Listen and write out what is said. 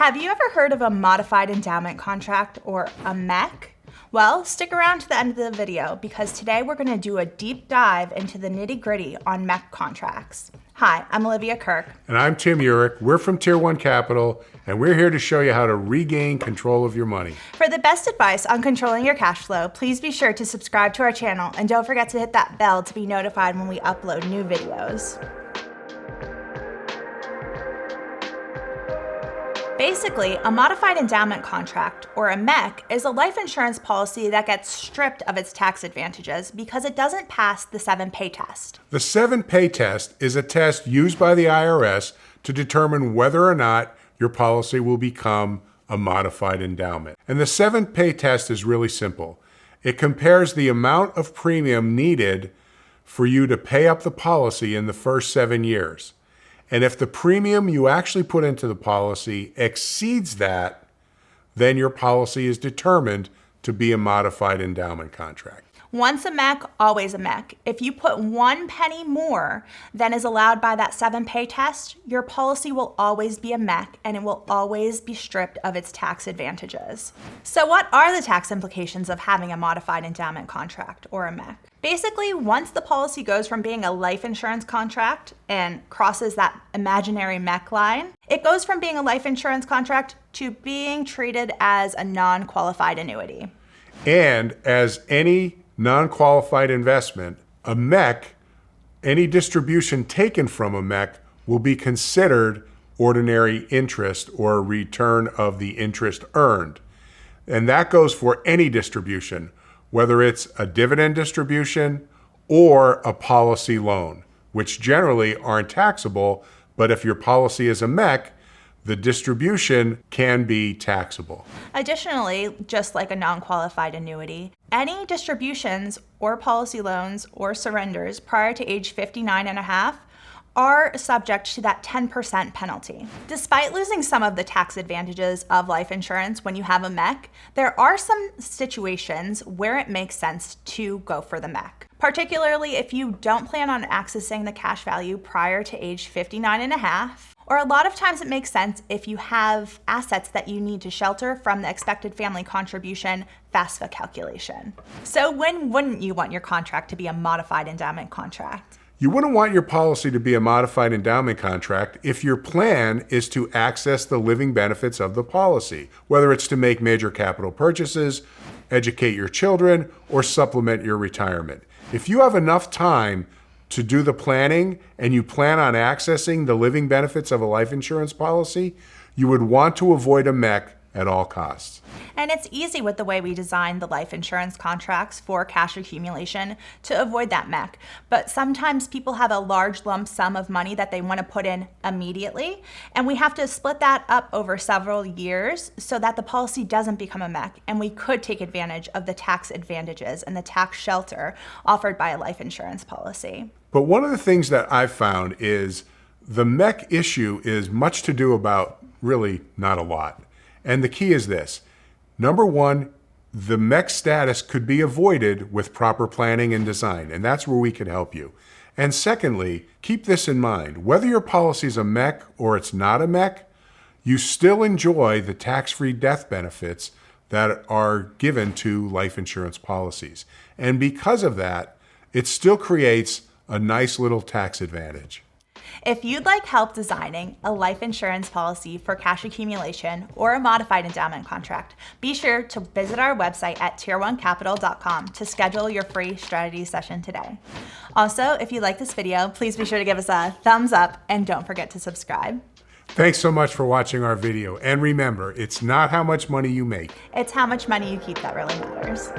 Have you ever heard of a modified endowment contract, or a MEC? Well, stick around to the end of the video because today we're going to do a deep dive into the nitty-gritty on MEC contracts. Hi, I'm Olivia Kirk. And I'm Tim Urich. We're from Tier 1 Capital, and we're here to show you how to regain control of your money. For the best advice on controlling your cash flow, please be sure to subscribe to our channel and don't forget to hit that bell to be notified when we upload new videos. Basically, a modified endowment contract, or a MEC, is a life insurance policy that gets stripped of its tax advantages because it doesn't pass the 7-pay test. The 7-pay test is a test used by the IRS to determine whether or not your policy will become a modified endowment. And the 7-pay test is really simple. It compares the amount of premium needed for you to pay up the policy in the first 7 years. And if the premium you actually put into the policy exceeds that, then your policy is determined to be a modified endowment contract. Once a MEC, always a MEC. If you put 1 penny more than is allowed by that 7-pay test, your policy will always be a MEC and it will always be stripped of its tax advantages. So what are the tax implications of having a modified endowment contract, or a MEC? Basically, once the policy goes from being a life insurance contract and crosses that imaginary MEC line, it goes from being a life insurance contract to being treated as a non-qualified annuity. And as any non-qualified investment, a MEC, any distribution taken from a MEC will be considered ordinary interest or a return of the interest earned. And that goes for any distribution, whether it's a dividend distribution or a policy loan, which generally aren't taxable, but if your policy is a MEC, the distribution can be taxable. Additionally, just like a non-qualified annuity, any distributions or policy loans or surrenders prior to age 59 and a half are subject to that 10% penalty. Despite losing some of the tax advantages of life insurance when you have a MEC, there are some situations where it makes sense to go for the MEC. Particularly if you don't plan on accessing the cash value prior to age 59 and a half, or a lot of times it makes sense if you have assets that you need to shelter from the expected family contribution FAFSA calculation. So when wouldn't you want your contract to be a modified endowment contract? You wouldn't want your policy to be a modified endowment contract if your plan is to access the living benefits of the policy, whether it's to make major capital purchases, educate your children, or supplement your retirement. If you have enough time to do the planning and you plan on accessing the living benefits of a life insurance policy, you would want to avoid a MEC at all costs. And it's easy with the way we design the life insurance contracts for cash accumulation to avoid that MEC. But sometimes people have a large lump sum of money that they want to put in immediately, and we have to split that up over several years so that the policy doesn't become a MEC, and we could take advantage of the tax advantages and the tax shelter offered by a life insurance policy. But one of the things that I've found is the MEC issue is much to do about really not a lot. And the key is this. Number one, the MEC status could be avoided with proper planning and design, and that's where we can help you. And secondly, keep this in mind. Whether your policy is a MEC or it's not a MEC, you still enjoy the tax-free death benefits that are given to life insurance policies. And because of that, it still creates a nice little tax advantage. If you'd like help designing a life insurance policy for cash accumulation or a modified endowment contract, be sure to visit our website at tier1capital.com to schedule your free strategy session today. Also, if you like this video, please be sure to give us a thumbs up and don't forget to subscribe. Thanks so much for watching our video. And remember, it's not how much money you make. It's how much money you keep that really matters.